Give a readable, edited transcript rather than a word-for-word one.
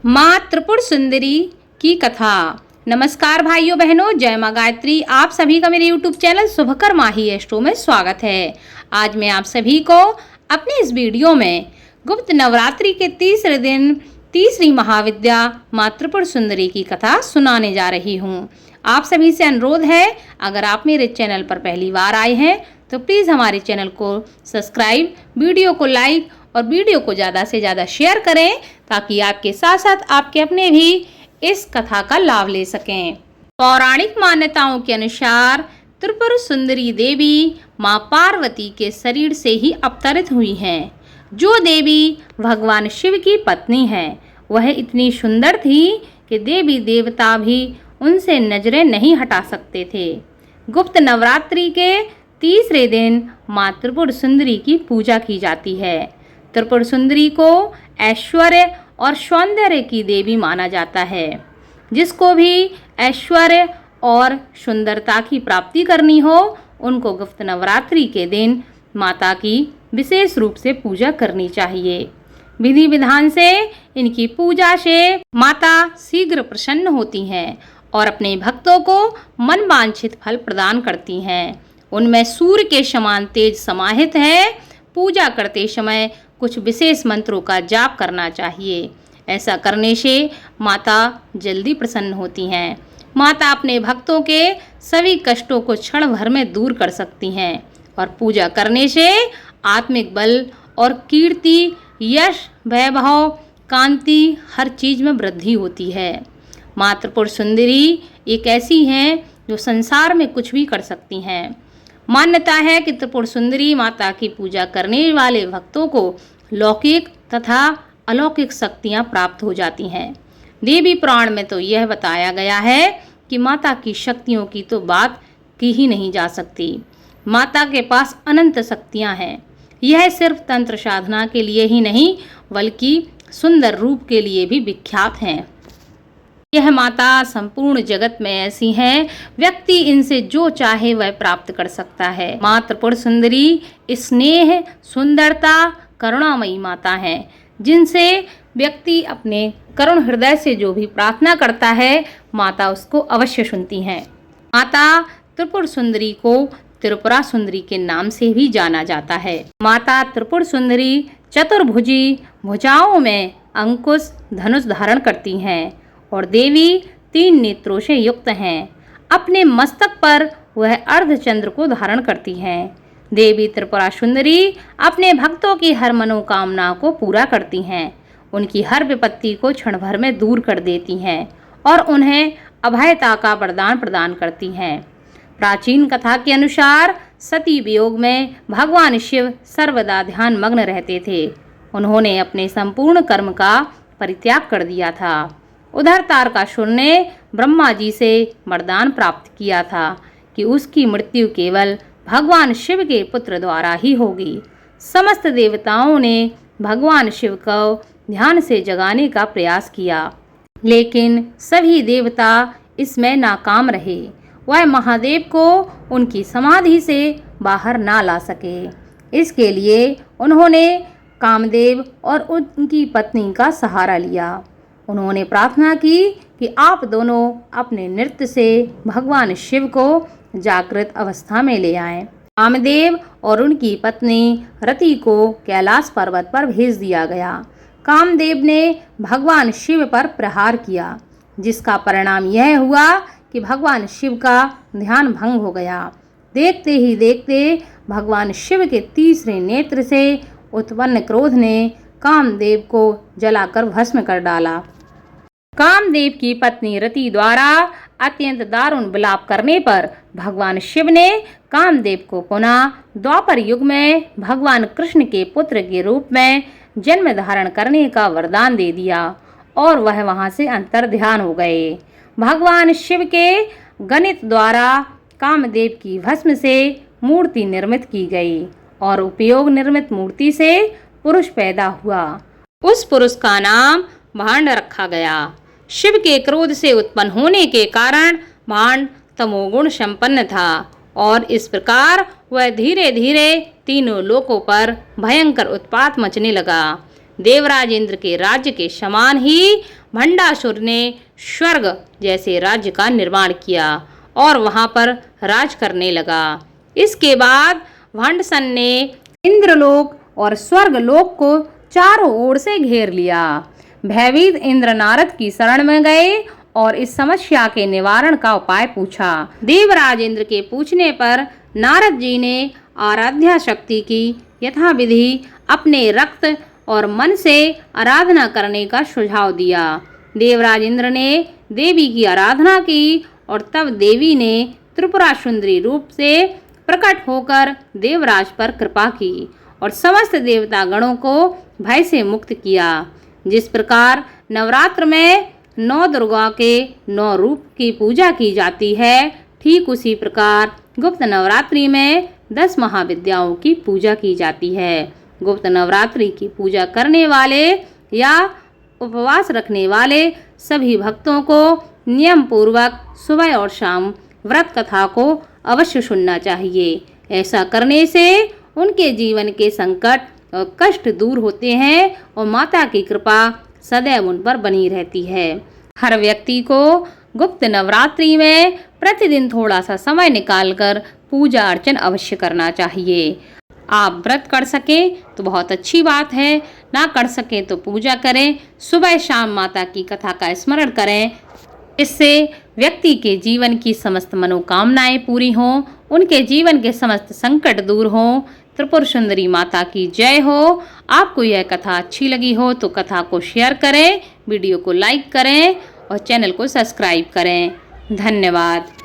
माँ त्रिपुर सुंदरी की कथा। नमस्कार भाइयों बहनों, जय माँ गायत्री। आप सभी का मेरे YouTube चैनल शुभकर माही एस्ट्रो में स्वागत है। आज मैं आप सभी को अपने इस वीडियो में गुप्त नवरात्रि के तीसरे दिन तीसरी महाविद्या माँ त्रिपुर सुंदरी की कथा सुनाने जा रही हूँ। आप सभी से अनुरोध है, अगर आप मेरे चैनल पर पहली बार आए हैं तो प्लीज़ हमारे चैनल को सब्सक्राइब, वीडियो को लाइक और वीडियो को ज़्यादा से ज़्यादा शेयर करें ताकि आपके साथ साथ आपके अपने भी इस कथा का लाभ ले सकें। पौराणिक मान्यताओं के अनुसार त्रिपुर सुंदरी देवी माँ पार्वती के शरीर से ही अवतरित हुई हैं। जो देवी भगवान शिव की पत्नी है वह इतनी सुंदर थी कि देवी देवता भी उनसे नजरें नहीं हटा सकते थे। गुप्त नवरात्रि के तीसरे दिन माँ त्रिपुर सुंदरी की पूजा की जाती है। त्रिपुर सुंदरी को ऐश्वर्य और सौंदर्य की देवी माना जाता है। जिसको भी ऐश्वर्य और सुंदरता की प्राप्ति करनी हो उनको गुप्त नवरात्रि के दिन माता की विशेष रूप से पूजा करनी चाहिए। विधि विधान से इनकी पूजा से माता शीघ्र प्रसन्न होती हैं और अपने भक्तों को मन वांछित फल प्रदान करती हैं। उनमें सूर्य के समान तेज समाहित है। पूजा करते समय कुछ विशेष मंत्रों का जाप करना चाहिए। ऐसा करने से माता जल्दी प्रसन्न होती हैं। माता अपने भक्तों के सभी कष्टों को क्षण भर में दूर कर सकती हैं और पूजा करने से आत्मिक बल और कीर्ति, यश, वैभव, कांति हर चीज में वृद्धि होती है। माँ त्रिपुर सुंदरी एक ऐसी हैं जो संसार में कुछ भी कर सकती हैं। मान्यता है कि त्रिपुर सुंदरी माता की पूजा करने वाले भक्तों को लौकिक तथा अलौकिक शक्तियां प्राप्त हो जाती हैं। देवी पुराण में तो यह बताया गया है कि माता की शक्तियों की तो बात की ही नहीं जा सकती। माता के पास अनंत शक्तियां हैं। यह सिर्फ तंत्र साधना के लिए ही नहीं बल्कि सुंदर रूप के लिए भी विख्यात हैं। यह माता संपूर्ण जगत में ऐसी हैं, व्यक्ति इनसे जो चाहे वह प्राप्त कर सकता है। माँ त्रिपुर सुंदरी स्नेह, सुंदरता, करुणामयी माता है, जिनसे व्यक्ति अपने करुण हृदय से जो भी प्रार्थना करता है माता उसको अवश्य सुनती हैं। माता त्रिपुर सुंदरी को त्रिपुरा सुंदरी के नाम से भी जाना जाता है। माता त्रिपुर सुंदरी चतुर्भुजी, भुजाओं में अंकुश धनुष धारण करती हैं और देवी 3 नेत्रों से युक्त हैं। अपने मस्तक पर वह अर्धचंद्र को धारण करती हैं। देवी त्रिपुरा सुंदरी अपने भक्तों की हर मनोकामना को पूरा करती हैं। उनकी हर विपत्ति को क्षण भर में दूर कर देती हैं और उन्हें अभयता का वरदान प्रदान करती हैं। प्राचीन कथा के अनुसार सती वियोग में भगवान शिव सर्वदा ध्यान मग्न रहते थे। उन्होंने अपने संपूर्ण कर्म का परित्याग कर दिया था। उधर तारकासुर ने ब्रह्मा जी से वरदान प्राप्त किया था कि उसकी मृत्यु केवल भगवान शिव के पुत्र द्वारा ही होगी। समस्त देवताओं ने भगवान शिव को ध्यान से जगाने का प्रयास किया, लेकिन सभी देवता इसमें नाकाम रहे। वह महादेव को उनकी समाधि से बाहर ना ला सके। इसके लिए उन्होंने कामदेव और उनकी पत्नी का सहारा लिया। उन्होंने प्रार्थना की कि आप दोनों अपने नृत्य से भगवान शिव को जागृत अवस्था में ले आएं। कामदेव और उनकी पत्नी रति को कैलाश पर्वत पर भेज दिया गया। कामदेव ने भगवान शिव पर प्रहार किया, जिसका परिणाम यह हुआ कि भगवान शिव का ध्यान भंग हो गया। देखते ही देखते भगवान शिव के तीसरे नेत्र से उत्पन्न क्रोध ने कामदेव को जलाकर भस्म कर डाला। कामदेव की पत्नी रति द्वारा अत्यंत दारुण विलाप करने पर भगवान शिव ने कामदेव को पुनः द्वापर युग में भगवान कृष्ण के पुत्र के रूप में जन्म धारण करने का वरदान दे दिया और वह वहां से अंतर ध्यान हो गए। भगवान शिव के गणित द्वारा कामदेव की भस्म से मूर्ति निर्मित की गई और उपयोग निर्मित मूर्ति से पुरुष पैदा हुआ। उस पुरुष का नाम भांड रखा गया। शिव के क्रोध से उत्पन्न होने के कारण भांड तमोगुण संपन्न था और इस प्रकार वह धीरे धीरे तीनों लोकों पर भयंकर उत्पात मचने लगा। देवराज इंद्र के राज्य के समान ही भंडासुर ने स्वर्ग जैसे राज्य का निर्माण किया और वहां पर राज करने लगा। इसके बाद भंडसन ने इंद्रलोक और स्वर्गलोक को चारों ओर से घेर लिया। भयभीत इंद्र नारद की शरण में गए और इस समस्या के निवारण का उपाय पूछा। देवराज इंद्र के पूछने पर नारद जी ने आराध्या शक्ति की यथाविधि अपने रक्त और मन से आराधना करने का सुझाव दिया। देवराज इंद्र ने देवी की आराधना की और तब देवी ने त्रिपुरा सुंदरी रूप से प्रकट होकर देवराज पर कृपा की और समस्त देवता गणों को भय से मुक्त किया। जिस प्रकार नवरात्र में 9 दुर्गा के 9 रूप की पूजा की जाती है, ठीक उसी प्रकार गुप्त नवरात्रि में 10 महाविद्याओं की पूजा की जाती है। गुप्त नवरात्रि की पूजा करने वाले या उपवास रखने वाले सभी भक्तों को नियम पूर्वक सुबह और शाम व्रत कथा को अवश्य सुनना चाहिए। ऐसा करने से उनके जीवन के संकट और कष्ट दूर होते हैं और माता की कृपा सदैव उन पर बनी रहती है। हर व्यक्ति को गुप्त नवरात्रि में प्रतिदिन थोड़ा सा समय निकालकर पूजा अर्चन अवश्य करना चाहिए। आप व्रत कर सकें तो बहुत अच्छी बात है, ना कर सकें तो पूजा करें। सुबह शाम माता की कथा का स्मरण करें। इससे व्यक्ति के जीवन की समस्त मनोकामनाएं पूरी हों, उनके जीवन के समस्त संकट दूर हों। त्रिपुर सुंदरी माता की जय हो। आपको यह कथा अच्छी लगी हो तो कथा को शेयर करें, वीडियो को लाइक करें और चैनल को सब्सक्राइब करें। धन्यवाद।